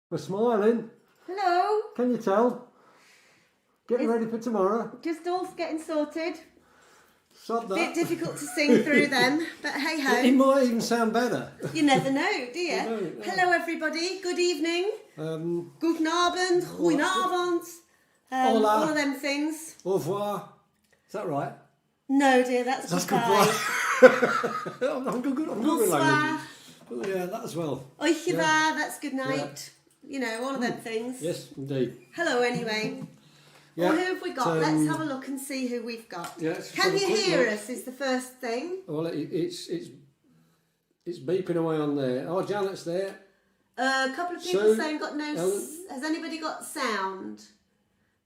We're smiling. Hello. Can you tell? Getting ready for tomorrow. Just all getting sorted. Sod that. Bit difficult to sing through them, but hey It ho. might even sound better. You never know, do you? know, yeah. Hello everybody. Good evening. Guten Abend. Goeien Abend. Hola. All of them things. Au revoir. Is that right? No, dear, that's goodbye. goodbye. I'm good with Bonsoir. languages. Oh, yeah, that as well. Oicheva, Yeah. that's good night. You know, all of them things. Yes, indeed. Hello anyway. Yeah. Well, who have we got? Let's have a look and see who we've got. Yeah, let's Can have a you quick hear look. us is the first thing. Well, it's beeping away on there. Oh, Janet's there. A couple of people So, saying got no... Ellen? Has anybody got sound?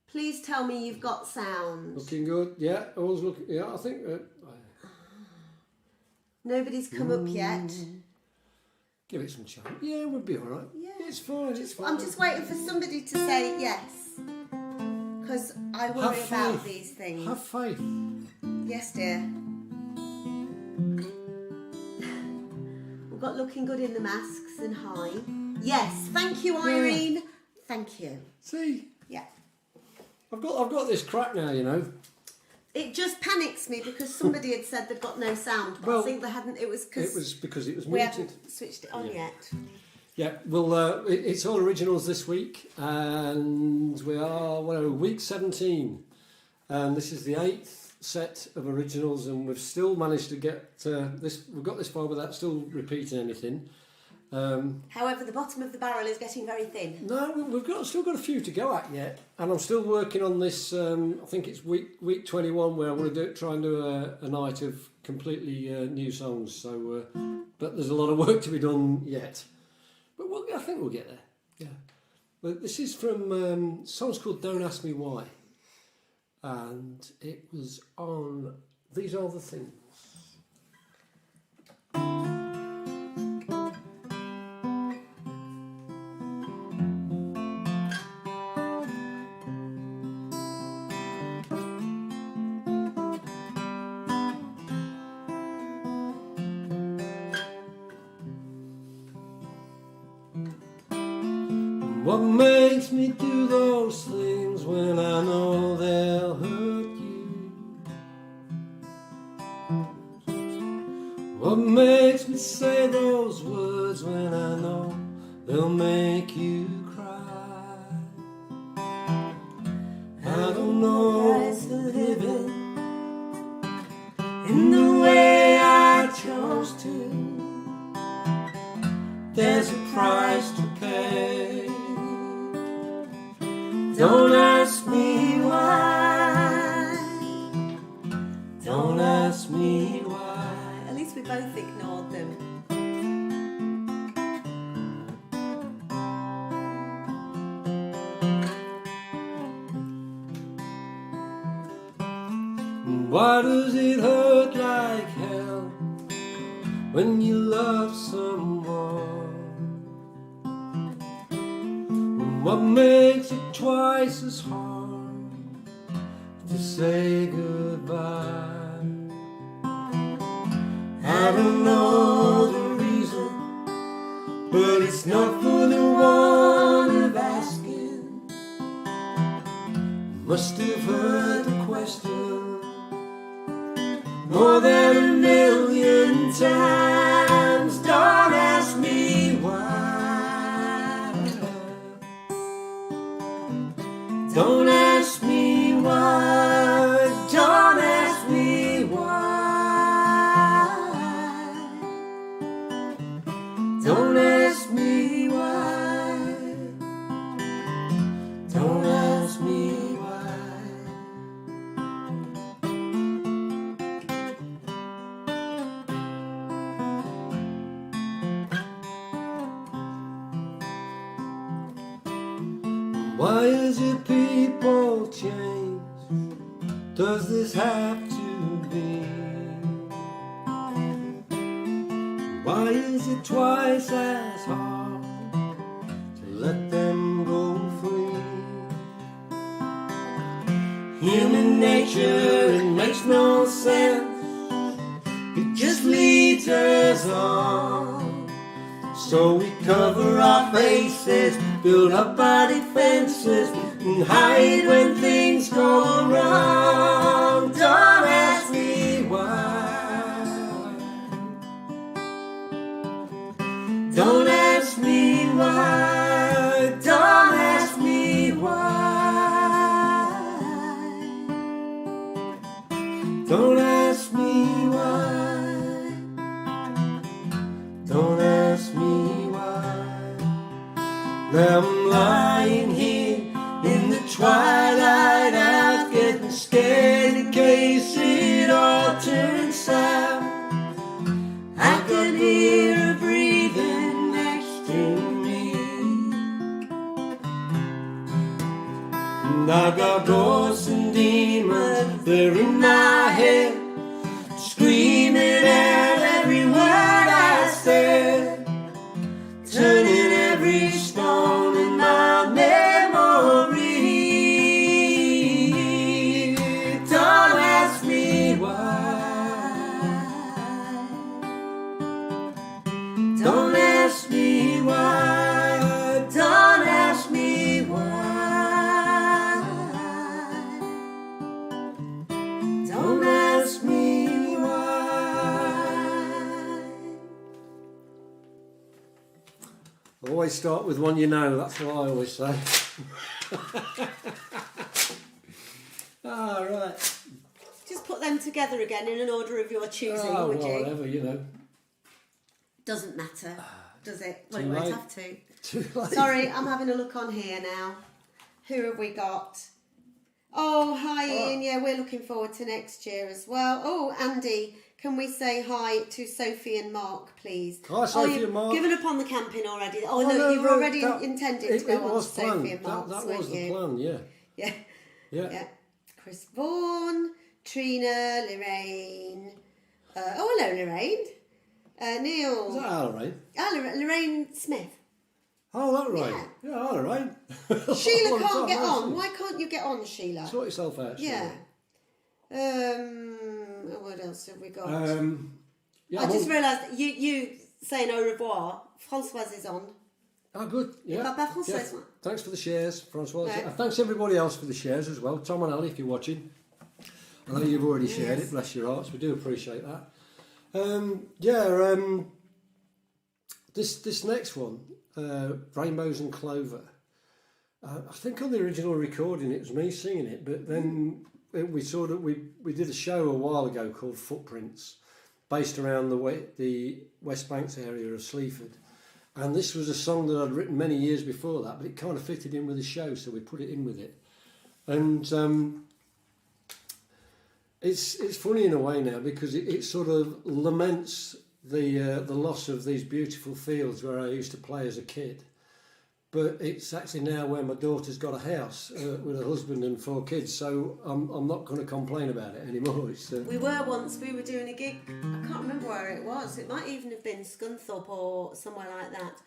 Please tell me you've got sound. Looking good. Yeah, always looking. Yeah, I think. Nobody's come up yet. Give it some chance. Yeah, we'll be all right. Yeah. It's fine. It's fine. I'm just waiting for somebody to say yes. Because I worry Have about faith. these things. Have faith. Yes, dear. We've got looking good in the masks and hi. Yes, thank you, Irene. Thank you. See, Yeah. I've got this crack now. You know. It just panics me because somebody had said they've got no sound, but I Well, think they hadn't. It was It was because it was we muted. hadn't switched it on Yeah. yet. Yeah, well, it's all originals this week, and we are week 17, and this is the 8th set of originals, and we've still managed to get this. We've got this far without still repeating anything. However, the bottom of the barrel is getting very thin. No, we've still got a few to go at yet, and I'm still working on this. I think it's week 21 where I want to try and do a night of completely new songs. So, but there's a lot of work to be done yet. But I think we'll get there. Yeah. But this is from song's called "Don't Ask Me Why," and it was on These Are the Things. What makes me do those things when I know they'll hurt you? What makes me say those words when I know they'll make you cry? I don't know price for living in the way I chose to. There's a price to pay. Don't ask me why. Don't ask me why. At least we both ignored them. Why does it hurt like hell when you love someone? What makes it twice as hard to say goodbye? I don't know the reason, but it's not for the one of asking. Must have heard the question more than a million times. Don't ask me why. Don't ask me why. Don't ask me why. Don't ask me why. Don't ask me why. Why is it people change? Does this have to be? Why is it twice as hard to let them go free? Human nature, it makes no sense. It just leads us on. So we cover our faces build up our defenses and hide when things go wrong. Don't ask me why. Don't ask me why. Don't ask me why. Don't ask me why. Don't ask me why. Now I'm lying here in the twilight out, getting scared in case it all turns south. I can hear her breathing next to me, and I got ghosts and demons, they're in my head, screaming out every word I said, turning every stone in my memory. Don't ask me why. Don't ask me why. Don't ask me why. Don't ask me why. Always start with one you know, that's what I always say. Ah, right. Just put them together again in an order of your choosing, Oh, would well, you? whatever, you know. Doesn't matter, does it? Well, too you won't late. have to. Too late. Sorry, I'm having a look on here now. Who have we got? Oh, hi Ian. Yeah, we're looking forward to next year as well. Oh, Andy, can we say hi to Sophie and Mark, please? Hi, Sophie you've and Mark. given up on the camping already. Oh, Oh, no, you've no, already that- intended to go on to Sophie and Mark, That weren't was the you? plan, yeah. Yeah, Yeah. yeah. Chris Vaughan, Trina, Lorraine. Oh, hello, Lorraine. Neil. Is that all right? Lorraine Smith. Oh, that right. Yeah, all right. Sheila Long can't time, get hasn't on. it? Why can't you get on, Sheila? Sort yourself out, Sheila. Yeah. What else have we got? Yeah, I just realised that you saying au revoir. Françoise is on. Oh, good. Yeah. Papa Françoise. Yeah. Thanks for the shares, Francois. Yeah. Thanks everybody else for the shares as well. Tom and Ali, if you're watching. I know you've already shared Yes. it. Bless your hearts. We do appreciate that. This next one, Rainbows and Clover. I think on the original recording it was me singing it, but then we did a show a while ago called Footprints, based around the West Banks area of Sleaford. And this was a song that I'd written many years before that, but it kind of fitted in with the show, so we put it in with it. And it's funny in a way now because it sort of laments the loss of these beautiful fields where I used to play as a kid. But it's actually now where my daughter's got a house with a husband and 4 kids, so I'm not going to complain about it anymore. We were doing a gig, I can't remember where it was, it might even have been Scunthorpe or somewhere like that,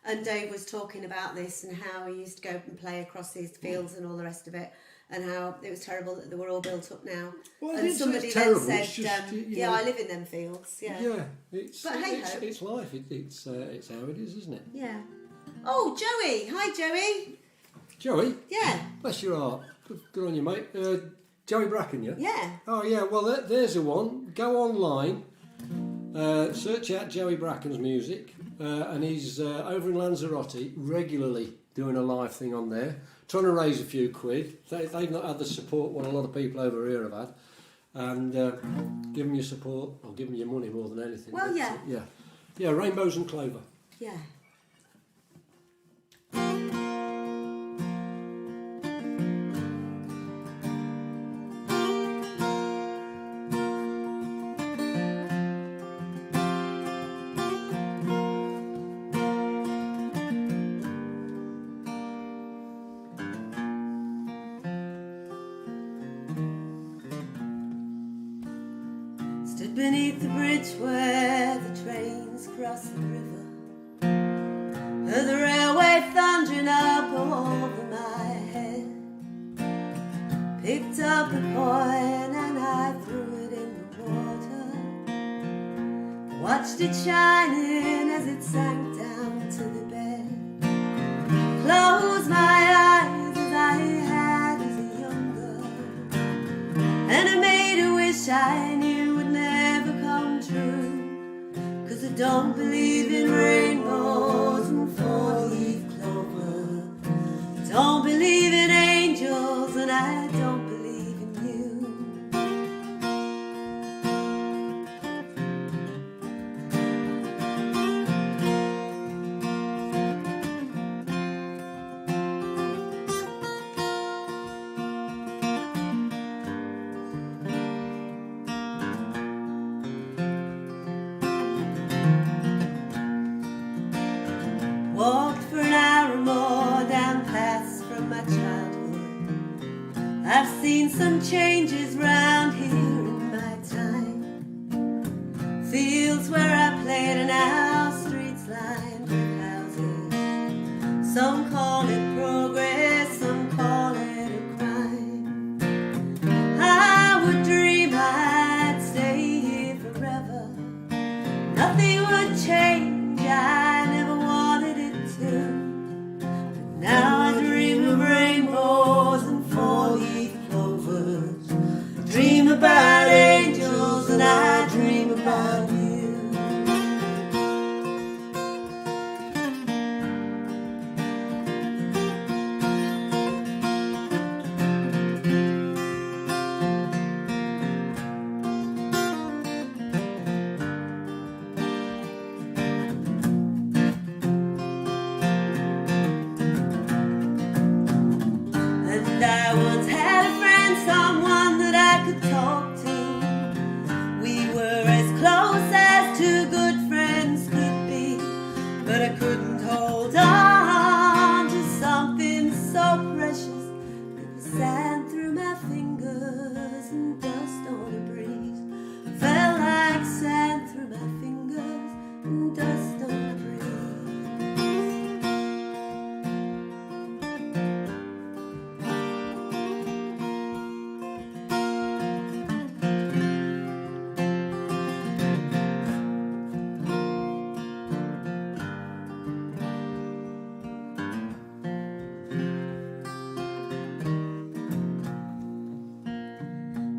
and Dave was talking about this and how he used to go and play across these fields and all the rest of it, and how it was terrible that they were all built up now. Well, and it's somebody terrible, then it's said, just, you yeah, know- I live in them fields, yeah. Yeah, it's But hey-ho. it's life. It's how it is, isn't it? Yeah. Oh, Joey! Hi, Joey! Joey, Yeah, bless your heart. Good on you, mate. Joey Bracken, yeah? yeah. Oh, yeah, well, there's a one. Go online, search out Joey Bracken's music, and he's over in Lanzarote regularly doing a live thing on there, trying to raise a few quid. They've not had the support what a lot of people over here have had, and give them your support, or give them your money more than anything. Well, yeah. Yeah, Rainbows and Clover. Yeah. Stood beneath the bridge where the trains cross the river, heard the railway thundering up over my head, picked up a coin and I threw it in the water, watched it shining as it sank down to the bed, close my eyes as I had as a young girl, and I made a wish I knew would never come true. 'Cause I don't believe in rainbows and four-leaf clover, don't believe in angels, and I don't believe in you. Walked for an hour or more down paths from my childhood. I've seen some changes round here in my time. Fields where I played and now streets lined with houses. Some call it progress, some call it a crime. I would dream I'd stay here forever. Nothing would change, I never wanted it to. But now I dream of rainbows and four-leaf clovers. I dream about angels and I dream about you. And I once had a friend, someone that I could talk to. We were as close as two good friends could be, but I couldn't hold on to something so precious. It was sand through my fingers and dust on a breeze. Felt like sand through my fingers and dust on a breeze.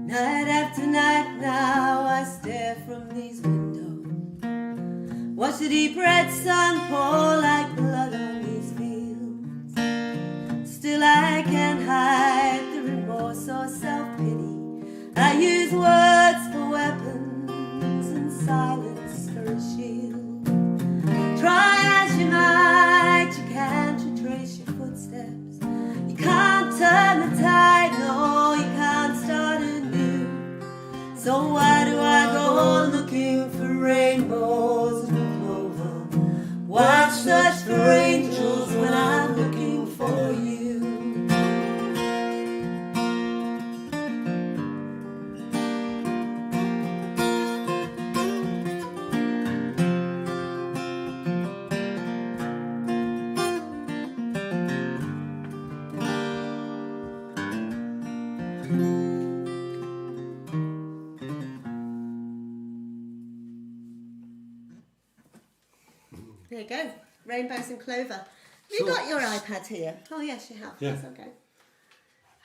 Night after night now I stare from these windows, watch the deep red sun pour like blood on these fields. Still I can't hide the remorse or self-pity. I use words for weapons and silence for a shield. Try as you might, you can't retrace your footsteps. You can't turn the tide, no, you can't start anew. So why do I go on looking for rainbows and clover? Why search for angels when I'm looking for you? There you go, rainbows and clover. Have you So- got your iPad here? Oh yes, you have. Yeah. That's okay.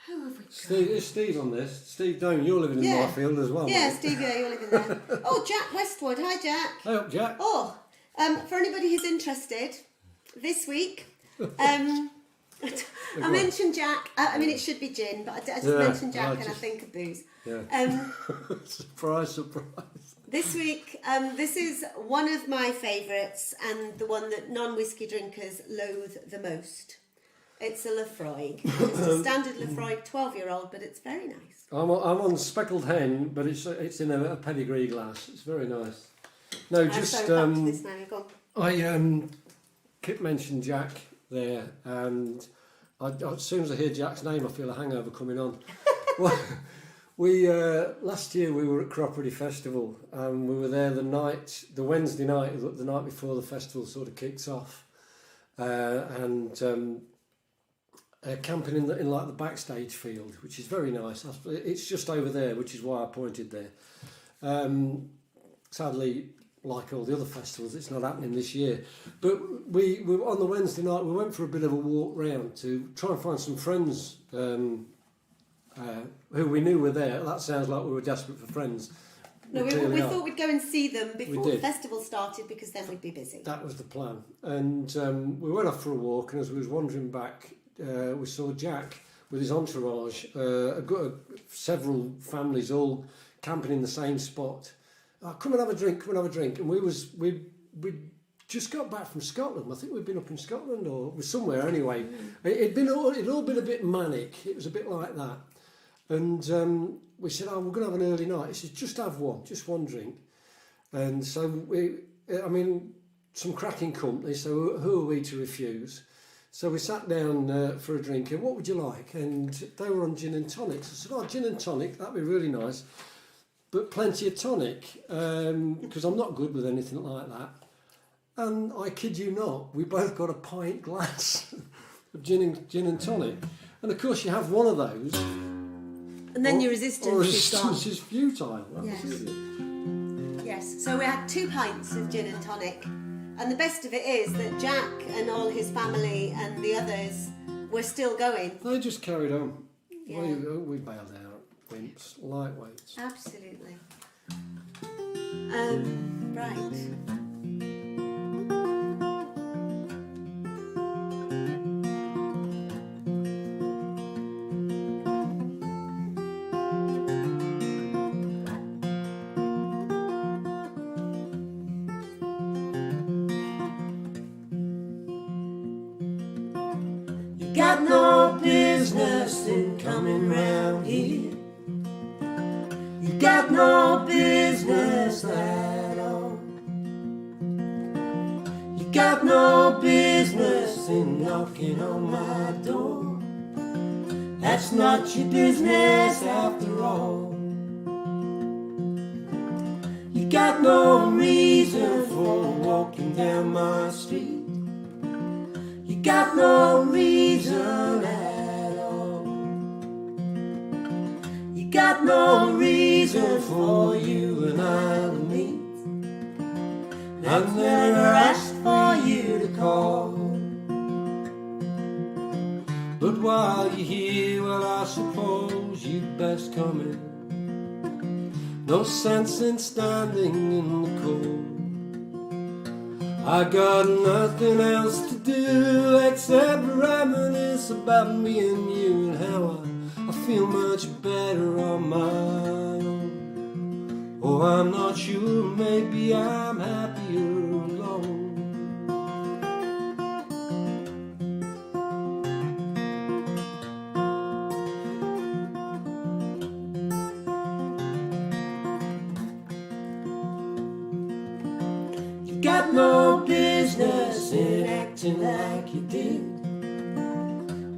Who have we got? Steve, is Steve on this? Steve Doan, you're living in Yeah. my field as well. Yeah, mate. Steve, yeah, you're living there. Oh, Jack Westwood. Hi, Jack. Hey up, Jack. Oh, for anybody who's interested, this week, I mentioned Jack. I mean, it should be gin, but I just Yeah, mentioned Jack I and I just- think of booze. Yeah. Surprise, surprise. This week, this is one of my favourites and the one that non-whiskey drinkers loathe the most. It's a Lafroig. It's a standard Lafroig 12-year-old, but it's very nice. I'm on speckled hen, but it's in a pedigree glass. It's very nice. No, just So back to this now. Go on. Kip mentioned Jack there, and as soon as I hear Jack's name, I feel a hangover coming on. Well, we last year we were at Cropperty Festival, and we were there the Wednesday night, the night before the festival sort of kicks off, camping in like the backstage field, which is very nice. It's just over there, which is why I pointed there. Sadly, like all the other festivals, it's not happening this year. But we on the Wednesday night, we went for a bit of a walk round to try and find some friends who we knew were there. That sounds like we were desperate for friends. No, we clearly are. thought we'd go and see them before the did. festival started because then we'd be busy. That was the plan. And we went off for a walk, and as we was wandering back, we saw Jack with his entourage, several families all camping in the same spot. Oh, come and have a drink, come and have a drink. And we just got back from Scotland. I think we'd been up in Scotland or somewhere anyway. It'd all been a bit manic. It was a bit like that. And we said, oh, we're going to have an early night. He said, just have one, just one drink. And so some cracking company, so who are we to refuse? So we sat down for a drink, and what would you like? And they were on gin and tonics. I said, oh, gin and tonic, that'd be really nice. But plenty of tonic, because I'm not good with anything like that. And I kid you not, we both got a pint glass of gin and tonic. And of course you have one of those. And then your resistance is gone. Is futile. Yes. Yes, so we had 2 pints of gin and tonic. And the best of it is that Jack and all his family and the others were still going. They just carried on. Yeah. We bailed out. Wimps, lightweights. Absolutely. Right. You got no business in coming round here. You got no business at all. You got no business in knocking on my door. That's not your business after all. You got no reason for walking down my street. You got no reason at all. You got no reason for you and I to meet. I never asked for you to call. But while you're here, well, I suppose you'd best come in. No sense in standing in the cold. I got nothing else to do except reminisce about me and you and how I feel much better on my own. Oh, I'm not sure, maybe I'm happier alone. You got no business in acting like you did.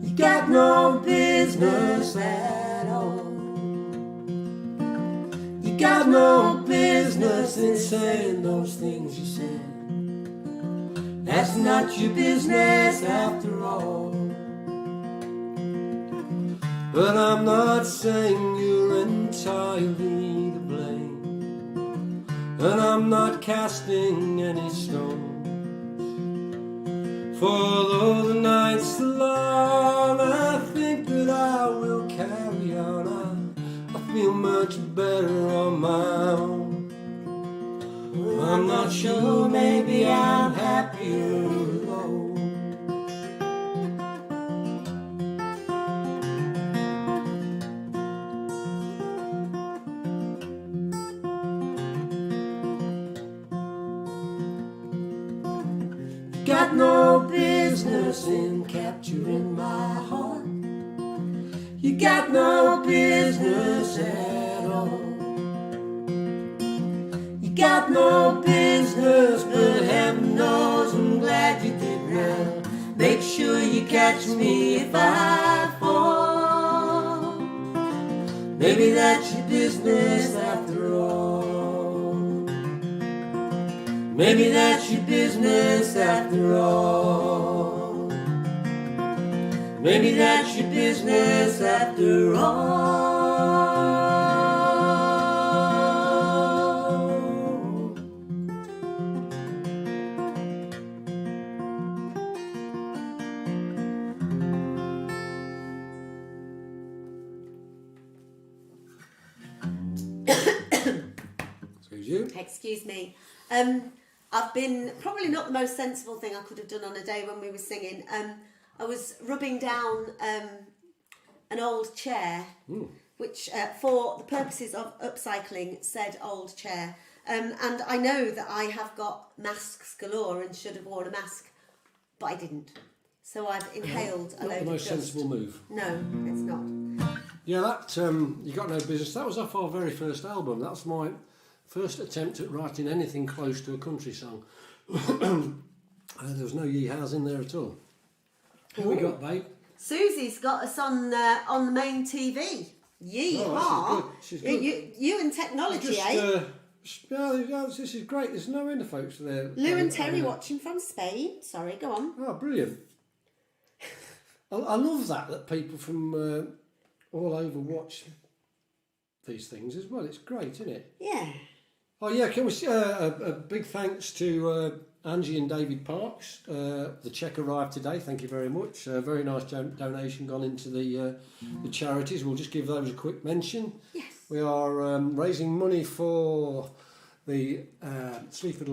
You got no business at all. You got no business in saying those things you said. That's not your business after all. But I'm not saying you're entirely to blame. And I'm not casting any stones. For though the night's long, I think that I will carry on. I feel much better on my own. I'm not sure, maybe I'm happier alone. Got no business in capturing my heart. You got no business at all. You got no business, but heaven knows I'm glad you did now. Make sure you catch me if I fall. Maybe that's your business after all. Maybe that's your business after all. Maybe that's your business after all. you. Excuse me. I've been probably not the most sensible thing I could have done on a day when we were singing. I was rubbing down an old chair, which for the purposes of upcycling said old chair. And I know that I have got masks galore and should have worn a mask, but I didn't. So I've inhaled a Not load the of most dust. sensible move. No, it's not. Yeah, that You Got No Business. That was off our very first album. That's my first attempt at writing anything close to a country song. There was no yeehaws in there at all. Who we got, babe? Susie's got us on the main TV. Yeehaw! Oh, she's good. You and technology, eh? Yeah, this is great. There's no end of folks there. Lou and Terry watching from Spain. Sorry, go on. Oh, brilliant. I love that people from all over watch these things as well. It's great, isn't it? Yeah. Oh, yeah, can we say a big thanks to Angie and David Parks. The cheque arrived today, thank you very much. Very nice donation gone into the charities. We'll just give those a quick mention. Yes. We are raising money for the Sleaford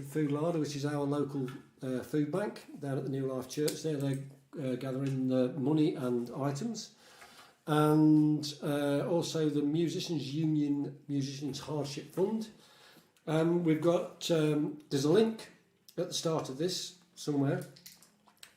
Food Larder, which is our local food bank down at the New Life Church. There they're gathering money and items. And also the Musicians Union Musicians Hardship Fund. We've got, there's a link at the start of this somewhere,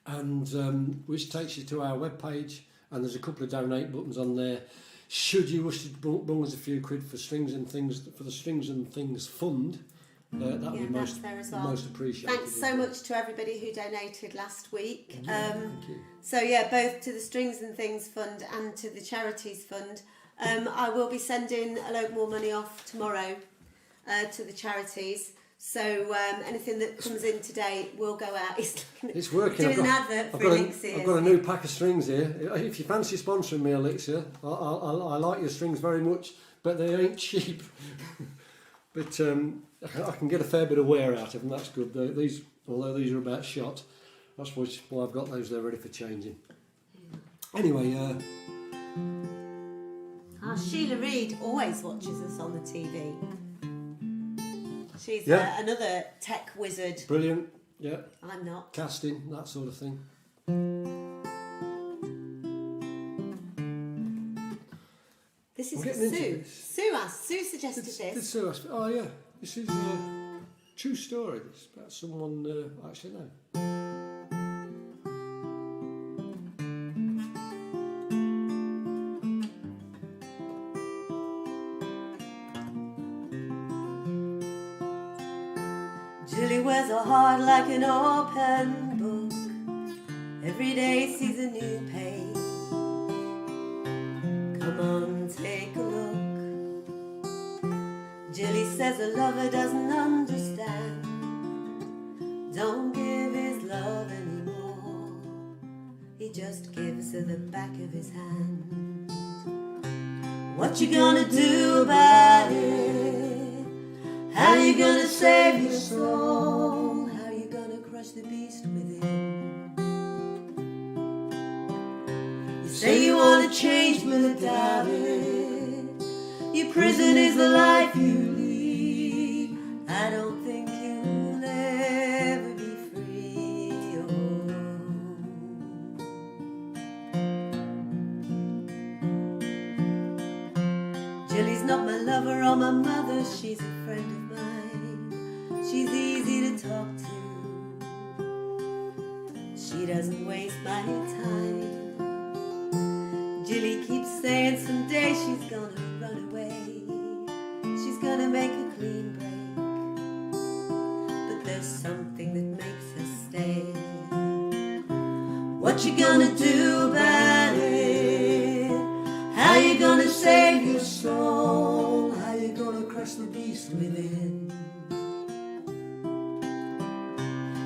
and which takes you to our webpage, and there's a couple of donate buttons on there. Should you wish to bung us a few quid for Strings and Things, for the Strings and Things Fund, that would be that's there as well. most appreciated. Thanks so much to everybody who donated last week. Thank you. So yeah, both to the Strings and Things Fund and to the Charities Fund. I will be sending a load more money off tomorrow to the charities. So anything that comes in today will go out. It's working. Doing an advert for Elixir. I've got a new pack of strings here. If you fancy sponsoring me, Elixir, I like your strings very much, but they ain't cheap. But I can get a fair bit of wear out of them. That's good. Although these are about shot, that's why I've got those there ready for changing. Anyway, Sheila Reid always watches us on the TV. She's Yeah. another tech wizard. brilliant. Yeah, I'm not. casting, that sort of thing. This is I'm for getting into Sue. this. Sue suggested this. So oh yeah, this is a true story. This is about someone I actually know. Julie wears her heart like an open book. Every day sees a new page. Come on, take a look. Julie says a lover doesn't understand. Don't give his love anymore. He just gives her the back of his hand. What you gonna do about it? How you gonna save your soul? How you gonna crush the beast within? You say you wanna change, but I doubt it. Your prison is the life you lead. I don't think you'll ever be free. Jillie's not my lover or my mother, she's a friend of mine. She's easy to talk to. She doesn't waste my time. Jillie keeps saying someday she's gonna run away. She's gonna make a clean break. But there's something that makes her stay. What you gonna do about it? How you gonna save your soul? How you gonna crush the beast within?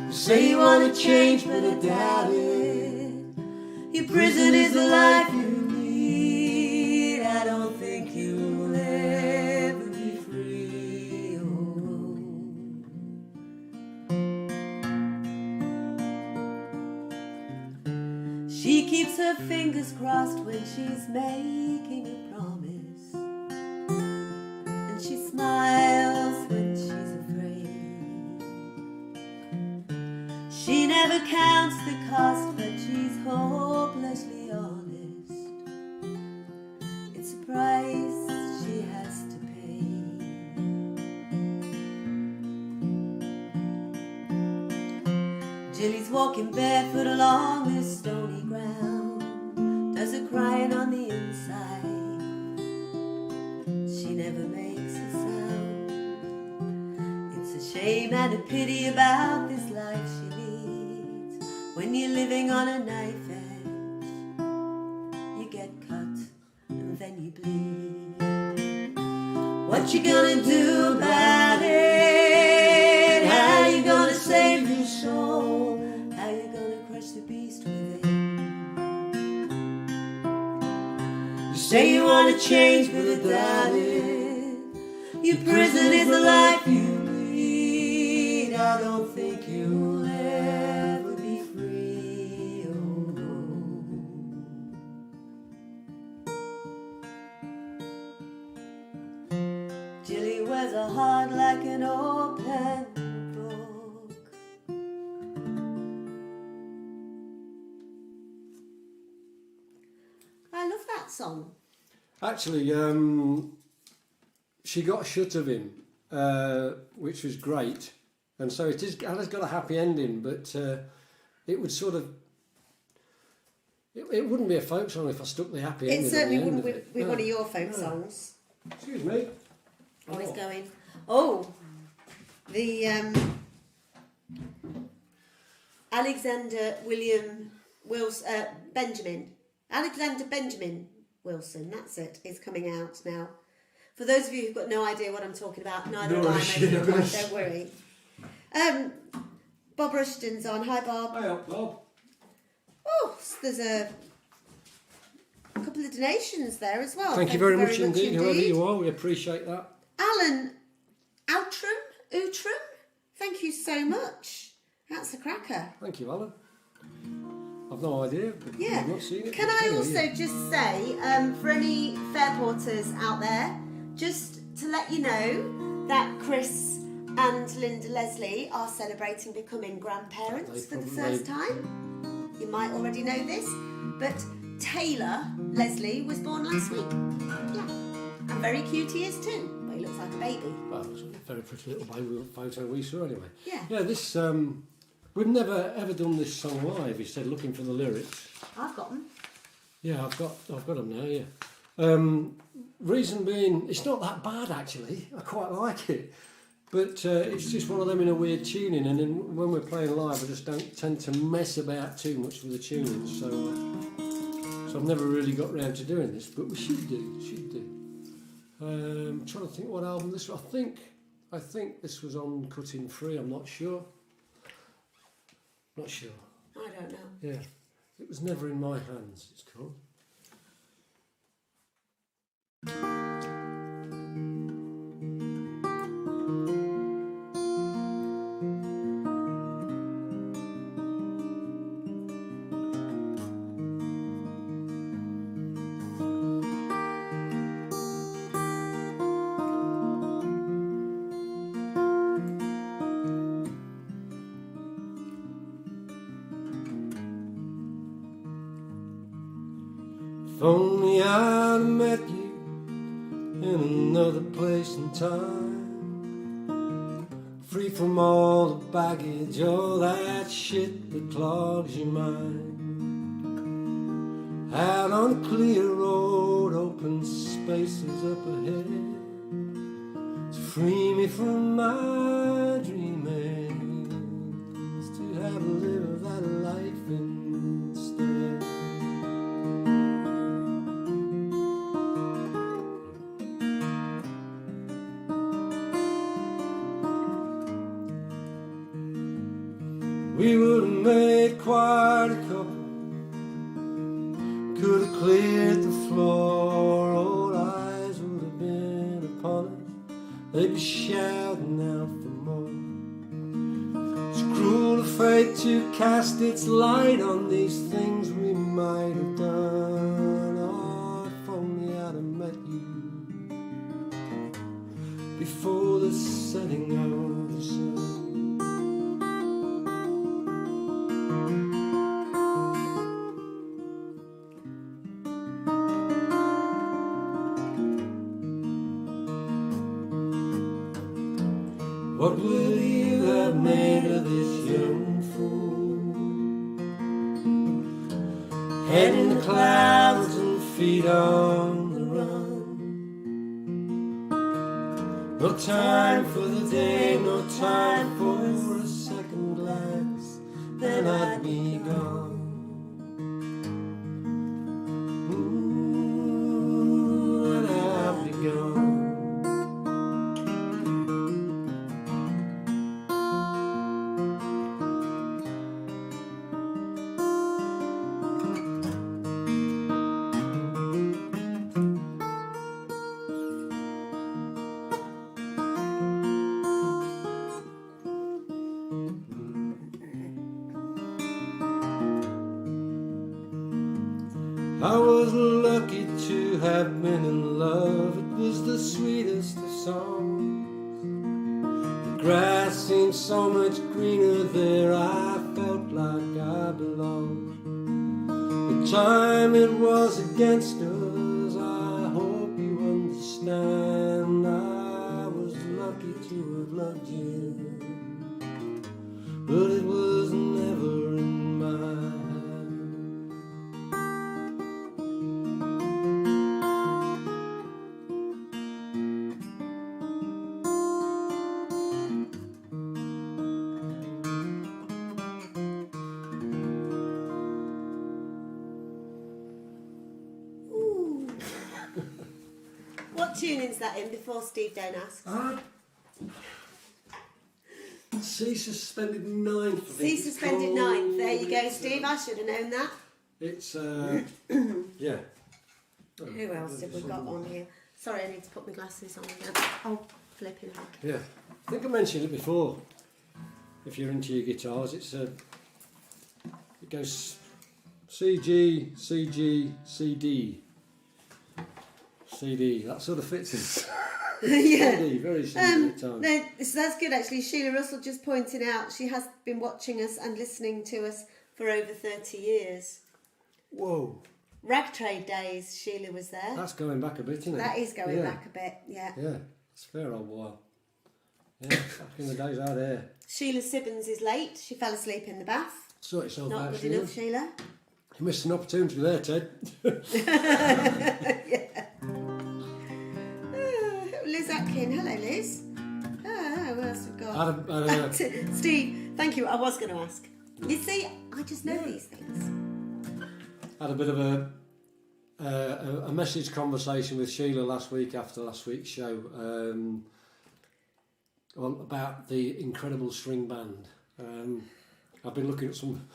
You say you wanna change, but I doubt it. Your prison is the life you lead. I don't think you'll ever be free. She keeps her fingers crossed when she's making a promise, and she smiles counts the cost, but she's hopelessly honest. It's a price she has to pay. Jilly's walking barefoot along this stony ground, does her crying on the inside. She never makes a sound. It's a shame and a pity about this life she leads. When you're living on a knife edge, you get cut and then you bleed. What you gonna do about it? How you gonna save your soul? How you gonna crush the beast within? You say you wanna change, but I doubt it. Your prison is the life you lead. I don't think you'll ever be free. Oh no. Jilly wears a heart like an open book. I love that song. Actually, she got shut of him, which was great, and so it has got a happy ending. But it would sort of, it wouldn't be a folk song if I stuck the happy ending. It certainly on the end wouldn't of be it. one of your folk songs. Excuse me. Always going. Oh, the Alexander William Wilson Benjamin. Alexander Benjamin Wilson. That's it. Is coming out now. For those of you who've got no idea what I'm talking about, neither No, do I. most of the time, yes. don't worry. Bob Rushton's on. Hi, Bob. Hi up, Bob. Oh, so there's a couple of donations there as well. Thank you very much indeed, whoever you are. We appreciate that. Alan Outram, thank you so much. That's a cracker. Thank you, Alan. I've no idea. Yeah. I've not seen it. Can but I anyway, also yeah. just say, for any Fairporters out there, just to let you know that Chris and Linda Leslie are celebrating becoming grandparents They for the probably- first time. You might already know this, but Taylor Leslie was born last week. Yeah. And very cute he is too. But he looks like a baby. Well, it was a very pretty little baby photo we saw anyway. Yeah. Yeah, this, we've never ever done this song live. He said, looking for the lyrics. I've got them. Yeah, I've got them now, yeah. Reason being, it's not that bad actually. I quite like it. But it's just one of them in a weird tuning, and then when we're playing live, I just don't tend to mess about too much with the tuning. So I've never really got round to doing this, but we should do. Trying to think what album this was. I think this was on Cutting Free. I'm not sure. I don't know. Yeah, it was Never in My Hands. It's called. If only I'd met you in another place and time, free from all the baggage, all that shit that clogs your mind. Out on a clear road, open spaces up ahead, to free me from my dreamings, to have lived that life instead. We would have made quite a couple, could have cleared the floor, old eyes would have been upon us, they'd be shouting out for more. It's cruel of fate to cast its light on these things we might have done. Oh, if only I'd have met you before the setting of the sun. What would you have made of this young fool? Head in the clouds and feet on the run. No time for the day, no time for a second glance, then I'd be gone. Ooh, then I'd be gone. I was lucky to have been in love. It was the sweetest of songs. The grass seemed so much greener there. I felt like I belonged. The time it was against us, I hope you understand. I was lucky to have loved you, but it was never in my hand. Ooh. What tuning's that in before Steve don't ask? C suspended ninth. I C think it's suspended called. ninth. There you go, Steve. I should have known that. It's yeah. Who else have we got on here? Sorry, I need to put my glasses on again. Oh, flipping heck. Yeah, I think I mentioned it before. If you're into your guitars, it goes C G C G C D C D. That sort of fits us. Yeah. CD, very simple at times. No, so that's good actually. Sheila Russell just pointed out she has been watching us and listening to us for over 30 years. Whoa, Rag Trade days, Sheila was there. that's going back a bit, isn't it? That is going Yeah. back a bit, yeah. Yeah, it's a fair old while. Yeah, back in the days out there. Sheila Sibbons is late. She fell asleep in the bath. Sort yourself Not out, good Sheila. enough, Sheila. You missed an opportunity there, Ted. Liz Atkin. Hello, Liz. Who else we got? Had Steve, thank you. I was going to ask. You see, I just know these things. a bit of a message conversation with Sheila last week after last week's show about the Incredible String Band. I've been looking at some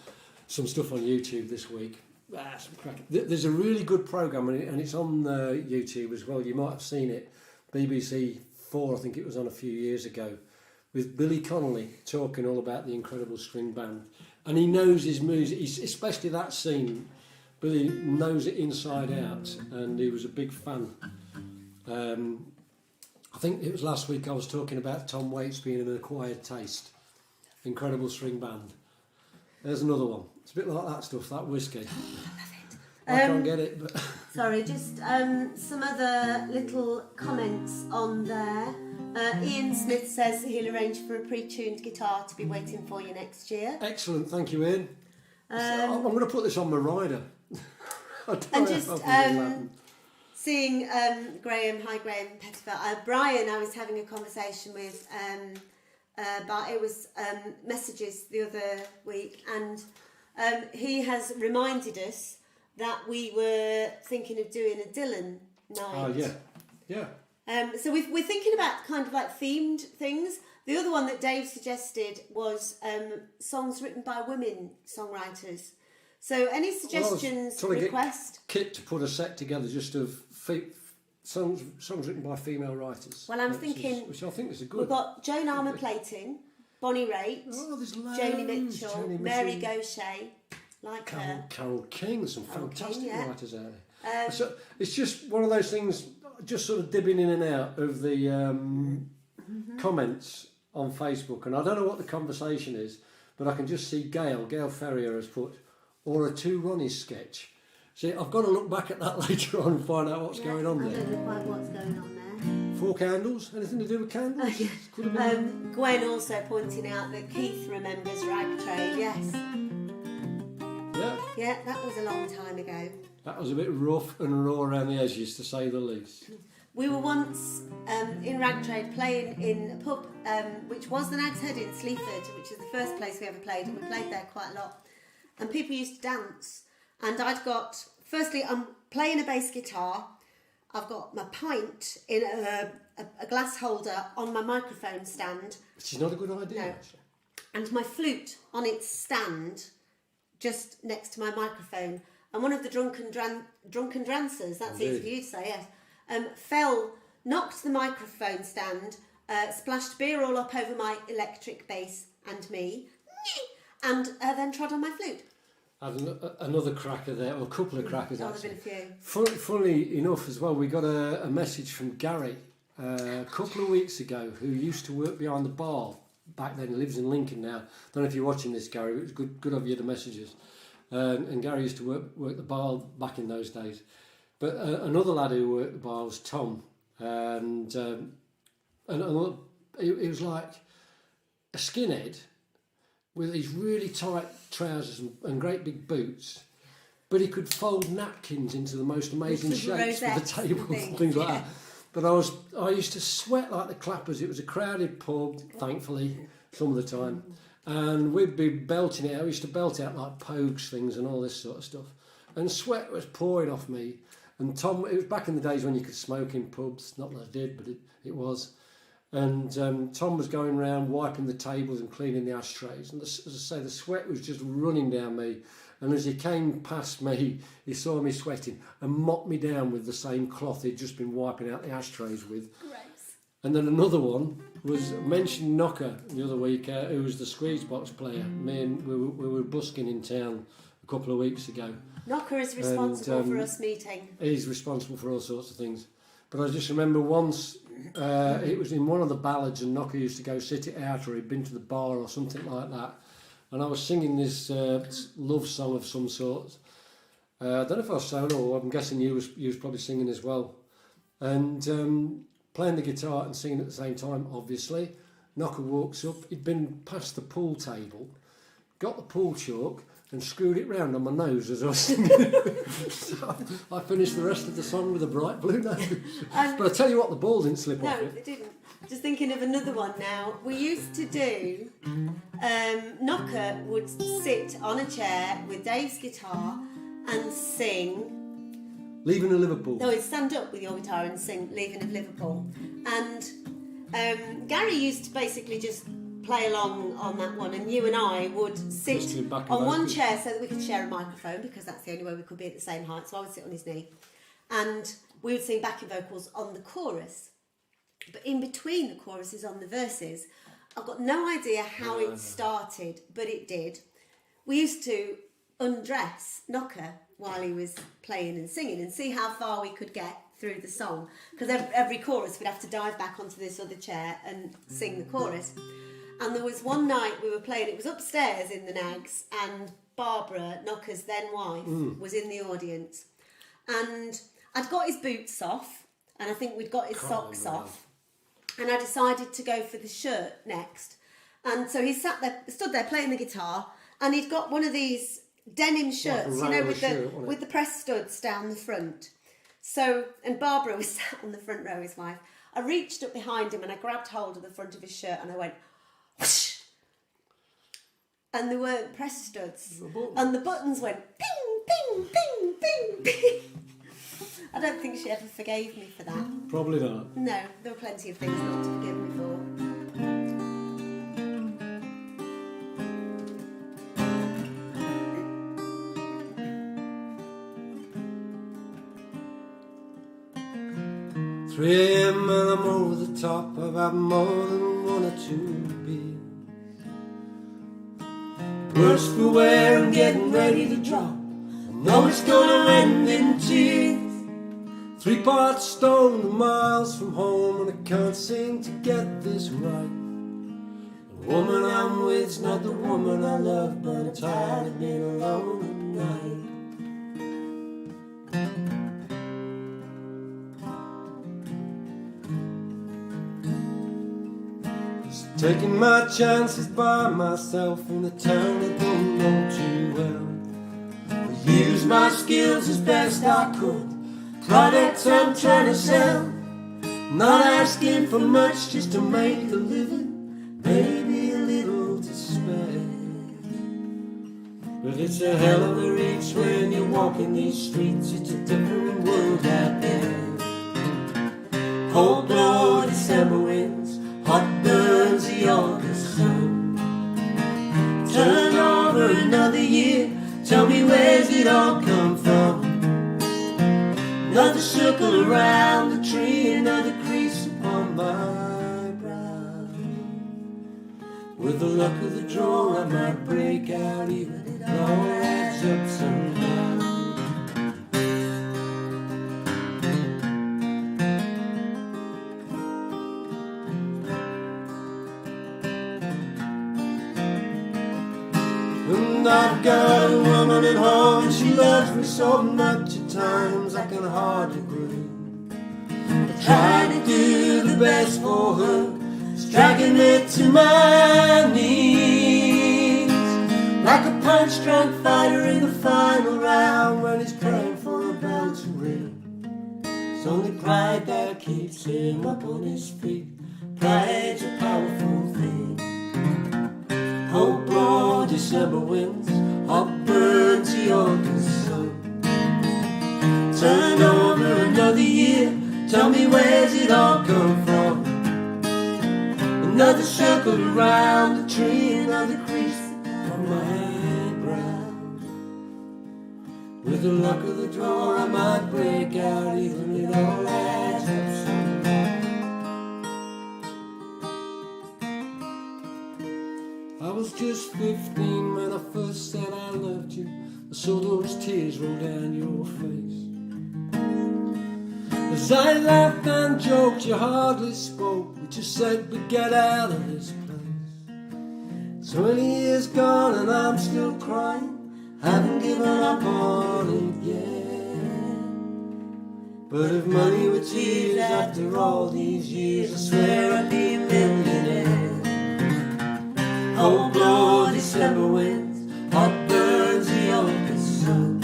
stuff on YouTube this week. Some crack. There's a really good programme and it's on YouTube as well. You might have seen it. BBC 4, I think it was on a few years ago, with Billy Connolly talking all about the Incredible String Band. And he knows his music, especially that scene. Billy knows it inside out, and he was a big fan. I think it was last week I was talking about Tom Waits being an acquired taste. Incredible String Band. There's another one. It's a bit like that stuff, that whiskey. I can't get it, but... Sorry, just some other little comments on there. Ian Smith says he'll arrange for a pre-tuned guitar to be waiting for you next year. Excellent, thank you, Ian. I'm going to put this on my rider. And just seeing Graham, hi Graham Pettifer. Brian, I was having a conversation with, but it was messages the other week, and he has reminded us that we were thinking of doing a Dylan night. Oh, yeah. So we're thinking about kind of like themed things. The other one that Dave suggested was songs written by women songwriters. So any suggestions, request? Kit to put a set together just of songs written by female writers. Well, I'm thinking... Which I think is a good... We've got Joan Armour-Plating, Bonnie Raitt, there's loads. Joni Mitchell, Joni Mary Mitchell. Gaucher, like her. Carol King, some Carole fantastic King, yeah. writers out there. So it's just one of those things, just sort of dipping in and out of the comments on Facebook, and I don't know what the conversation is, but I can just see Gail Ferrier has put, or a Two Ronnies sketch. See, I've got to look back at that later on and find out what's going on I there. don't know quite what's going on there. 4 candles. Anything to do with candles? Could have been. Gwen also pointing out that Keith remembers Rag Trade. Yes, Yeah. yeah, that was a long time ago. That was a bit rough and raw around the edges, to say the least. We were once in Rag Trade playing in a pub, which was the Nag's Head in Sleaford, which is the first place we ever played, and we played there quite a lot. And people used to dance, and firstly, I'm playing a bass guitar. I've got my pint in a glass holder on my microphone stand. Which is not a good idea, No. actually. And my flute on its stand just next to my microphone. And one of the drunken drancers, that's easy for you to say, yes, knocked the microphone stand, splashed beer all up over my electric bass and me, and then trod on my flute. Had another cracker there, or a couple of crackers Oh, there's actually. been a few. Funnily enough as well, we got a message from Gary a couple of weeks ago, who used to work behind the bar back then. He lives in Lincoln now. Don't know if you're watching this, Gary. It was good of you, the messages. And Gary used to work the bar back in those days. But another lad who worked the bar was Tom, and he was like a skinhead with these really tight trousers and great big boots, but he could fold napkins into the most amazing With shapes for the rosettes and tables and things, things like yeah. that. But I used to sweat like the clappers. It was a crowded pub, thankfully, some of the time. And we'd be belting it out. We used to belt out like Pogues things and all this sort of stuff. And sweat was pouring off me. And Tom, it was back in the days when you could smoke in pubs. Not that I did, but it was. And Tom was going around wiping the tables and cleaning the ashtrays. And as I say, the sweat was just running down me. And as he came past me, he saw me sweating and mopped me down with the same cloth he'd just been wiping out the ashtrays with. Gross. And then another one was mentioned Knocker the other week, who was the squeeze box player. Me and we were busking in town a couple of weeks ago. Knocker is responsible for us meeting. He's responsible for all sorts of things. But I just remember once, it was in one of the ballads, and Knocker used to go sit it out, or he'd been to the bar or something like that. And I was singing this love song of some sort. I don't know if I was solo, I'm guessing you was probably singing as well. And playing the guitar and singing at the same time, obviously. Knocker walks up, he'd been past the pool table, got the pool chalk and screwed it round on my nose as I was singing. So I finished the rest of the song with a bright blue nose. But I tell you what, the ball didn't slip off No, it. it didn't. Just thinking of another one now. We used to do, Knocker would sit on a chair with Dave's guitar and sing. Leaving a Liverpool. No, he'd stand up with your guitar and sing Leaving of Liverpool. And Gary used to basically just play along on that one, and you and I would sit Just do back on one vocals. chair so that we could share a microphone, because that's the only way we could be at the same height. So I would sit on his knee, and we would sing backing vocals on the chorus. But in between the choruses on the verses, I've got no idea how it started, but it did. We used to undress Knocker while he was playing and singing and see how far we could get through the song. Because every chorus we'd have to dive back onto this other chair and sing the chorus. And there was one night we were playing, it was upstairs in the Nags, and Barbara, Knocker's then wife, was in the audience. And I'd got his boots off, and I think we'd got his socks off. And I decided to go for the shirt next. And so he stood there playing the guitar, and he'd got one of these denim shirts, Like a Wrangler with shirt, wasn't it? with the press studs down the front. So, and Barbara was sat on the front row, his wife. I reached up behind him and I grabbed hold of the front of his shirt and I went, whoosh! And there weren't press studs. And the buttons went ping, ping, ping, ping, ping. I don't think she ever forgave me for that. Probably not. No, there were plenty of things not to forgive me for. Three a.m. and I'm over the top. I've had more than one or two beers. Worse for wear, I'm getting ready to drop. I know it's gonna end in tears. 3 parts stone, miles from home, and I can't seem to get this right. The woman I'm with's not the woman I love, but I'm tired of being alone at night. taking my chances by myself in a town I don't know too well. I used my skills as best I could, products I'm trying to sell, not asking for much just to make a living, maybe a little to spare. But it's a hell of a reach when you're walking these streets, it's a different world out there. Cold blow December winds, hot burns the August sun. Turn over another year, tell me where's it all come from? Another circle around the tree, another crease upon my brow. With the luck of the draw, I might break out even. It all adds up somehow. And I've got a woman at home, she loves me so much at times I can hardly breathe. I try to do the best for her, it's dragging me to my knees. Like a punch-drunk fighter in the final round when he's praying for a bell to ring. It's only pride that keeps him up on his feet. Pride's a powerful thing. Cold blow December winds, hot burns the August sun. Turn over another year, tell me where's it all come from? Another circle around the tree, another crease on my brow. With the luck of the draw, I might break out even, it all adds up somehow. I was just 15 when I first said I loved you. I saw those tears roll down your face. As I laughed and joked, you hardly spoke. We just said we'd get out of this place. So many years gone and I'm still crying. Haven't given up on it yet. But if money were tears after all these years, I swear I'd be a millionaire. Cold blow December winds, hot burns the August sun.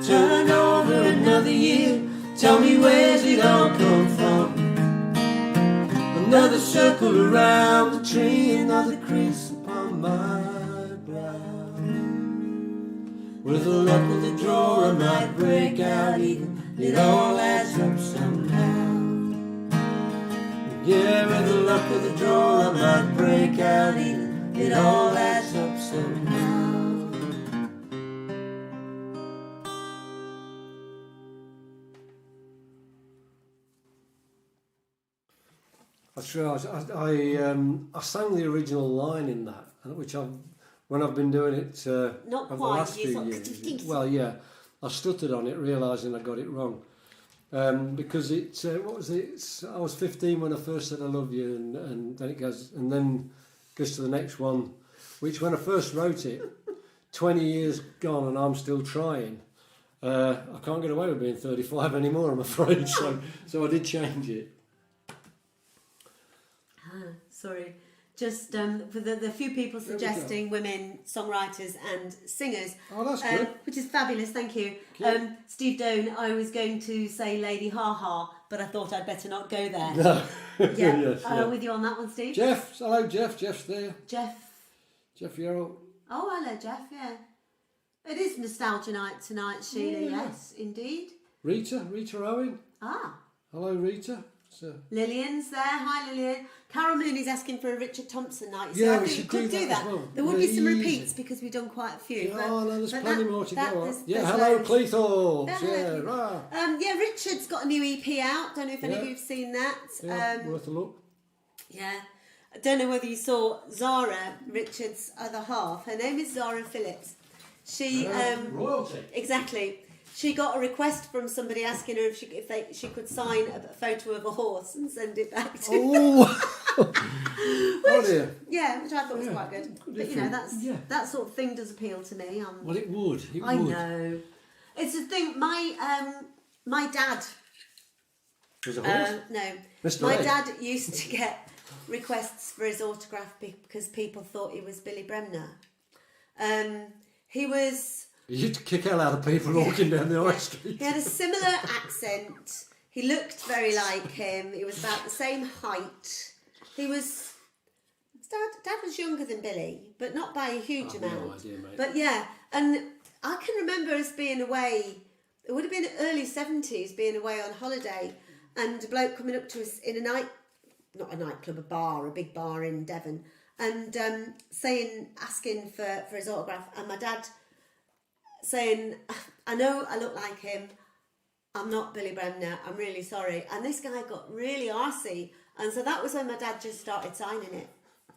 Turn over another year, tell me where's it all come from? Another circle around the tree, another crease upon my brow. With the luck of the draw, I might break out even, it all adds up somehow. Yeah, with the luck of the draw, I might break out even, it all adds up somehow. That's right. I sang the original line in that, which when I've been doing it Not over the quite, last you few sort of years. Well, yeah, I stuttered on it, realising I got it wrong. Because what was it? I was 15 when I first said I love you, and then it goes to the next one, which when I first wrote it, 20 years gone and I'm still trying. I can't get away with being 35 anymore, I'm afraid. So I did change it. Sorry, just for the few people suggesting women songwriters and singers. Oh, that's good. Which is fabulous, thank you. Steve Doan, I was going to say Lady Ha Ha, but I thought I'd better not go there. No. Yeah, Yes, yeah. with you on that one, Steve. Jeff, hello Jeff, Jeff's there. Jeff. Jeff Yarrow. Oh, hello, Jeff, yeah. It is Nostalgia Night tonight, Sheila, Yeah. yes, indeed. Rita Owen. Ah. Hello Rita. So, Lillian's there. Hi, Lillian. Carol Mooney's asking for a Richard Thompson night. So Yeah, I we think should we could do do that that. as well. There would be some Easy. repeats because we've done quite a few. no, there's but plenty more to go on. there's Hello loads. Cleethorpes. Yeah, Yeah, hello. rah. Yeah, Richard's got a new EP out. Don't know if any of Yeah. you've seen that. Yeah, worth a look. Yeah. I don't know whether you saw Zara, Richard's other half. Her name is Zara Phillips. She Royalty. exactly. She got a request from somebody asking her if she could sign a photo of a horse and send it back to Oh. Oh dear. Yeah, which I thought was Yeah, quite good. good But you know, different- that sort of thing does appeal to me. Well, it would. It I would. know. It's a thing. My dad. There's a horse. No. Mr. My Ed. dad used to get requests for his autograph because people thought he was Billy Bremner. He was... You used to kick hell out of people walking down the high street. He had a similar accent. He looked very like him. He was about the same height. He was... Dad was younger than Billy, but not by a huge I've amount. no idea, mate. But yeah, and I can remember us being away. It would have been early 70s, being away on holiday, and a bloke coming up to us in a not a nightclub, a big bar in Devon, and asking for his autograph, and my dad saying, I know I look like him, I'm not Billy Bremner, I'm really sorry. And this guy got really arsey, and so that was when my dad just started signing it.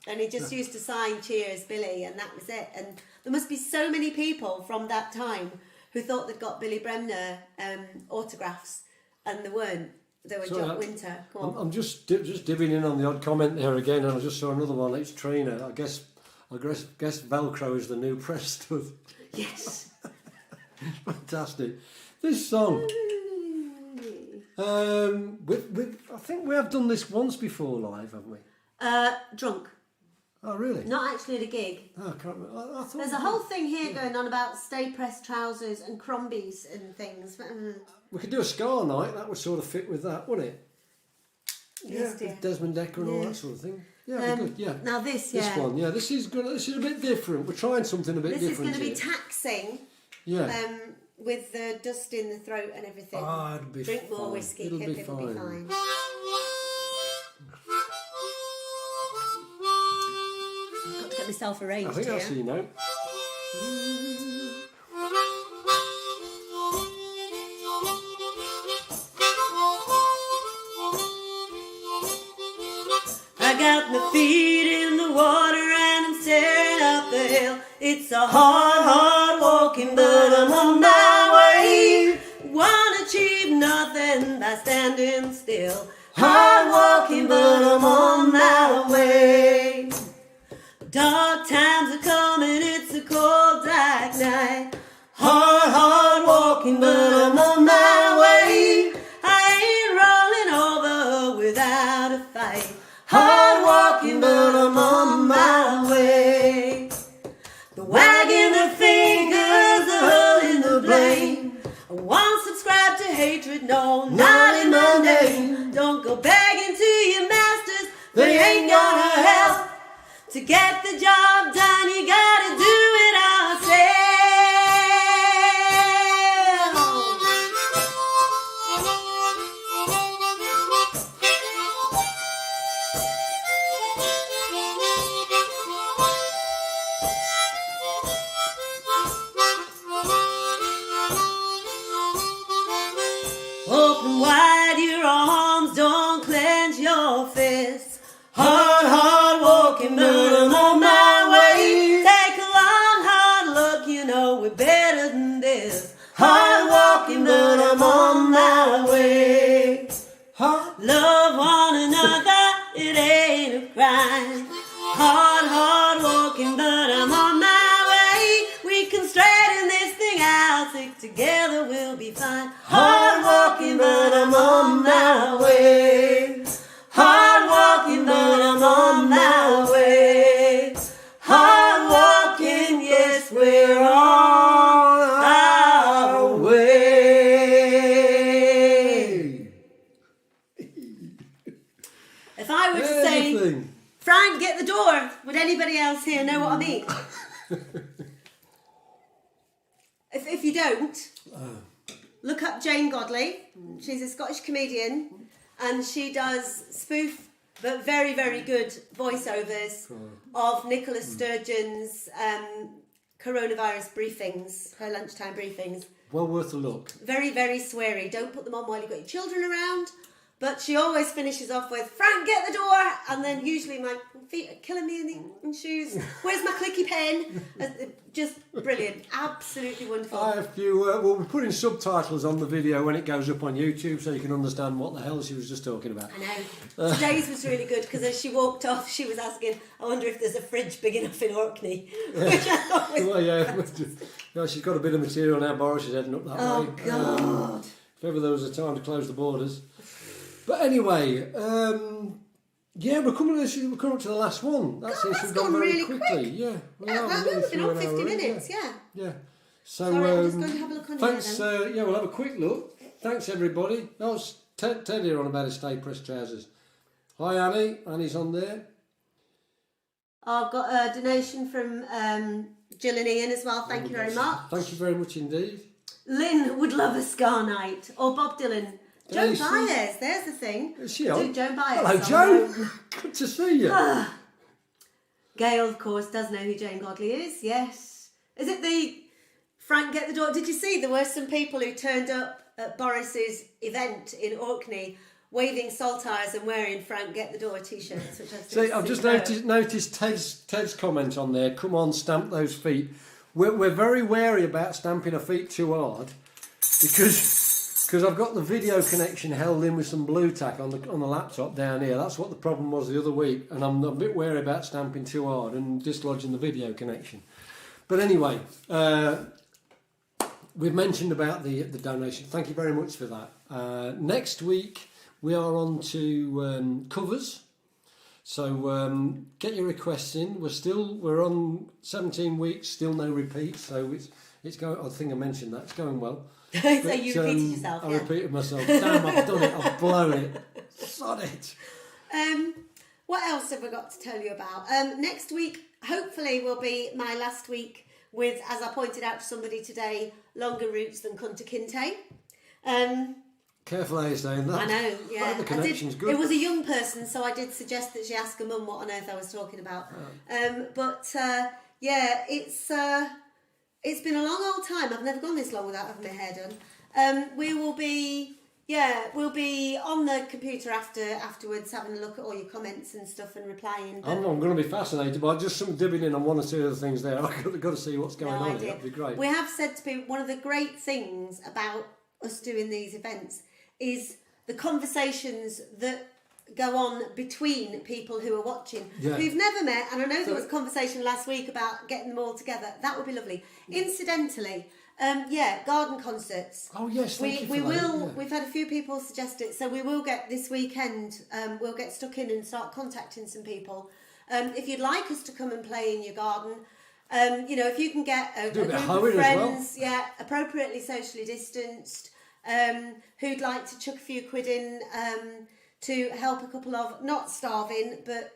And he just used to sign "Cheers, Billy," and that was it. And there must be so many people from that time who thought they'd got Billy Bremner autographs, and they weren't. They were Sorry, Jock Winter. Go on. I'm just divvying in on the odd comment there again, and I just saw another one. It's Trina. I guess Velcro is the new press stuff. Yes. Fantastic. This song. I think we have done this once before live, haven't we? Drunk. Oh, really? Not actually at a gig. Oh, I can't remember. I thought There's a whole thing here going on about stay pressed trousers and Crombies and things. we could do a Scar night. That would sort of fit with that, wouldn't it? Yes, dear. with Desmond Decker and all Yeah. that sort of thing. Yeah, it'd be good. Yeah. Now this, This one, yeah. This is good. This is a bit different. We're trying something a bit This is different. going to be here. taxing. Yeah. With the dust in the throat and everything. Oh, it'll be Drink more fine. whiskey, It'll be it'll be fine. fine. Got to get myself arranged I think here. I see now. I got my feet in the water and I'm staring up the hill. It's a hard walking, but I'm on my way. Won't achieve nothing by standing still. Hard walking, but I'm on my way. Dark times are coming, it's a cold dark night. Hard walking, but I'm on my way. I ain't rolling over without a fight. Hard walking, but I'm on my way. The wagging the fingers, the hurling the blame. I won't subscribe to hatred, no, not in my name. Don't go begging to your masters, they ain't gonna help. To get the job done, you gotta do it ourselves. Open wide your arms, don't clench your fists. Hard walking, but I'm on my way. Take a long, hard look, you know we're better than this. Hard walking, but I'm on my way. Love one another, it ain't a crime. Hard walking, but I'm on my way. We can straighten this thing out, stick together, we'll be fine. Hard walking, but I'm on my way. Hard walking, but I'm on my way. Hard walking, yes, we're on our way. If I were to say, Anything. Frank, get the door, would anybody else here know what I mean? If you don't, look up Jane Godley. She's a Scottish comedian, and she does spoof but very, very good voiceovers of Nicola Sturgeon's coronavirus briefings, her lunchtime briefings. Well worth a look. Very, very sweary. Don't put them on while you've got your children around. But she always finishes off with, Frank, get the door! And then usually my feet are killing me in shoes. Where's my clicky pen? Just brilliant. Absolutely wonderful. I have few. We'll be putting subtitles on the video when it goes up on YouTube, so you can understand what the hell she was just talking about. I know. Today's was really good because as she walked off, she was asking, I wonder if there's a fridge big enough in Orkney. Which I thought was... Well, yeah, she's got a bit of material now. Boris is heading up that way. Oh, God. If ever there was a time to close the borders. But anyway, Yeah, we're coming up to the last one. That seems to have that's gone gone very really quickly. quick. Yeah, Yeah, we're we've nearly been through on an 50 hour, minutes, yeah. Yeah. So, Sorry, I'm just going to have a look on thanks. here then. Yeah, we'll have a quick look. Thanks, everybody. That was Ted here on about his Stay Press trousers. Hi, Annie. Annie's on there. I've got a donation from Jill and Ian as well. Thank you very much. Thank you very much indeed. Lynn would love a Scar Night. Or Bob Dylan. Yeah, Joan you see- Baez, there's the thing. Is she on? Do Joan Baez. Hello, song. Joan. Good to see you. Gail, of course, does know who Jane Godley is. Yes. Is it the Frank Get the Door? Did you see there were some people who turned up at Boris's event in Orkney waving saltires and wearing Frank Get the Door t-shirts, which I think See, I've is just superb. noticed Ted's comment on there. Come on, stamp those feet. We're very wary about stamping a feet too hard because I've got the video connection held in with some blue tack on the laptop down here. That's what the problem was the other week, and I'm a bit wary about stamping too hard and dislodging the video connection. But anyway, we've mentioned about the donation. Thank you very much for that. Next week we are on to covers. So get your requests in. We're on 17 weeks, still no repeats. So it's going. I think I mentioned that it's going well. So But, you repeated yourself, I yeah. repeated myself. Damn, I've done it. I've blown it. Sod it. What else have I got to tell you about? Next week, hopefully, will be my last week with, as I pointed out to somebody today, longer routes than Kunta Kinte. Careful how you're saying that. I know, yeah. I hope the connection's good. It was a young person, so I did suggest that she ask her mum what on earth I was talking about. Yeah, it's been a long old time. I've never gone this long without having my hair done. We'll be on the computer afterwards, having a look at all your comments and stuff and replying. But I'm going to be fascinated by just some dibbing in on one or two other things there. I've got to see what's going no on. idea. That'd be great. We have said to people, one of the great things about us doing these events is the conversations that go on between people who are watching, Yeah. who've never met. And I know there was a conversation last week about getting them all together. That would be lovely. Incidentally, garden concerts. Oh yes, thank you for We that, will. yeah. We've had a few people suggest it, so we will get this weekend. We'll get stuck in and start contacting some people. If you'd like us to come and play in your garden, if you can get a Do a group bit of of hoeing as well. friends, appropriately socially distanced, who'd like to chuck a few quid in to help a couple of, not starving, but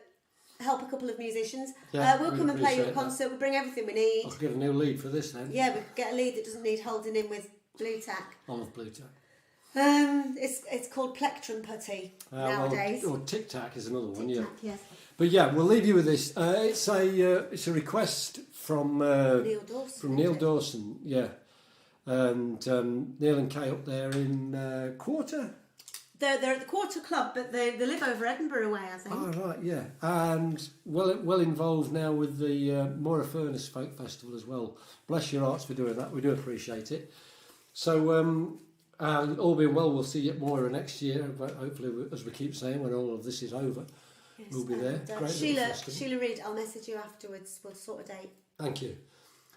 help a couple of musicians. Yeah, we'll we'd come and play you a appreciate that. concert. We'll bring everything we need. I'll get a new lead for this then. Yeah, we could get a lead that doesn't need holding in with blue tack. I love blue tack. It's called plectrum putty nowadays. Or tic tac is another one. Yeah. Tic-tac, yes. But yeah, we'll leave you with this. It's a request from Neil Dawson. From Neil Dawson, yeah, and Neil and Kay up there in Quarter. They're at the Quarter Club, but they live over Edinburgh way, I think. Oh right, yeah, and well involved now with the Moira Furnace Folk Festival as well. Bless your hearts for doing that. We do appreciate it. So all being well, we'll see you at Moira next year. But hopefully, as we keep saying, when all of this is over, Yes, we'll be there. and, Great little festival. Sheila Reid, I'll message you afterwards. We'll sort a date. Thank you.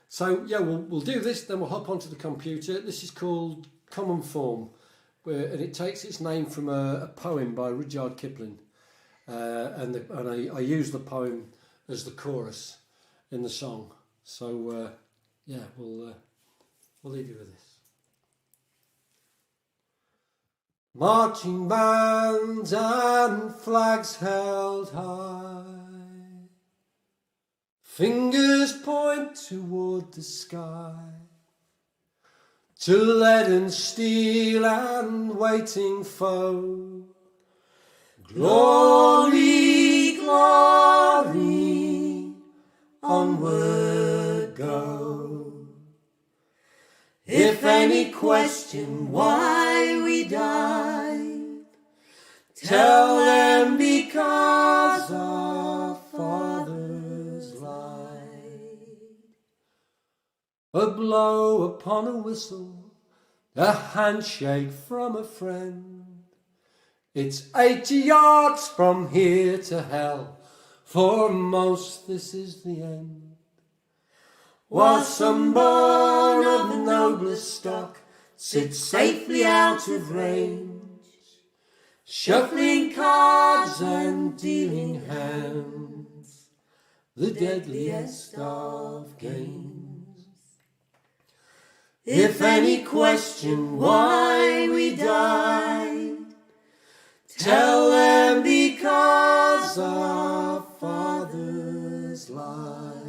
So yeah, we'll do this. Then we'll hop onto the computer. This is called Common Form. And it takes its name from a poem by Rudyard Kipling, and I use the poem as the chorus in the song. So we'll leave you with this. Marching bands and flags held high, fingers point toward the sky. To leaden steel and waiting foe, glory, glory, onward go. If any question why we died, tell them because our fathers lied. A blow upon a whistle, a handshake from a friend. It's 80 yards from here to hell, for most this is the end. While some born of noblest stock sits safely out of range, shuffling cards and dealing hands, the deadliest of games. If any question why we died, tell them because our fathers lied.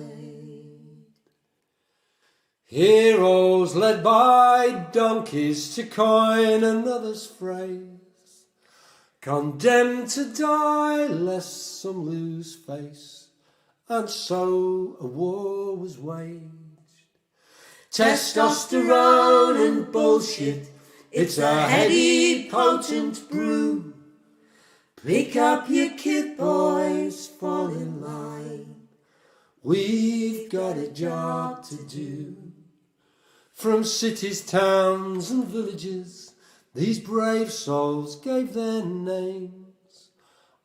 Heroes led by donkeys to coin another's phrase, condemned to die lest some lose face, and so a war was waged. Testosterone and bullshit, it's a heady, potent brew. Pick up your kit, boys, fall in line. We've got a job to do. From cities, towns and villages, these brave souls gave their names.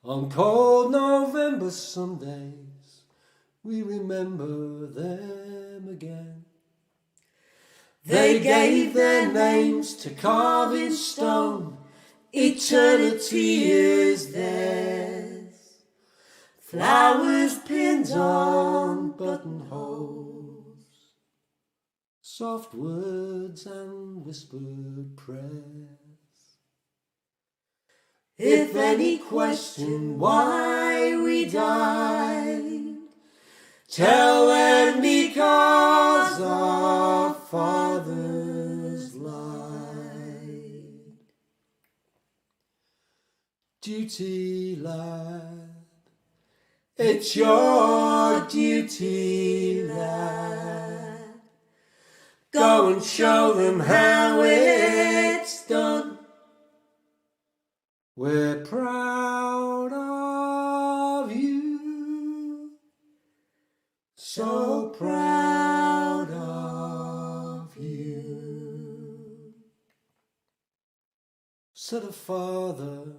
On cold November Sundays, we remember them again. They gave their names to carve in stone, eternity is theirs. Flowers pinned on buttonholes, soft words and whispered prayers. If any question why we died, tell them because our fathers lied. Duty, lad, it's your duty, lad. Go and show them how it's done. We're proud of you, so proud of you, said a father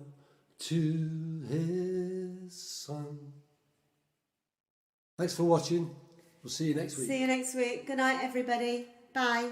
to his son. Thanks for watching. We'll see you next week. See you next week. Good night, everybody. Bye.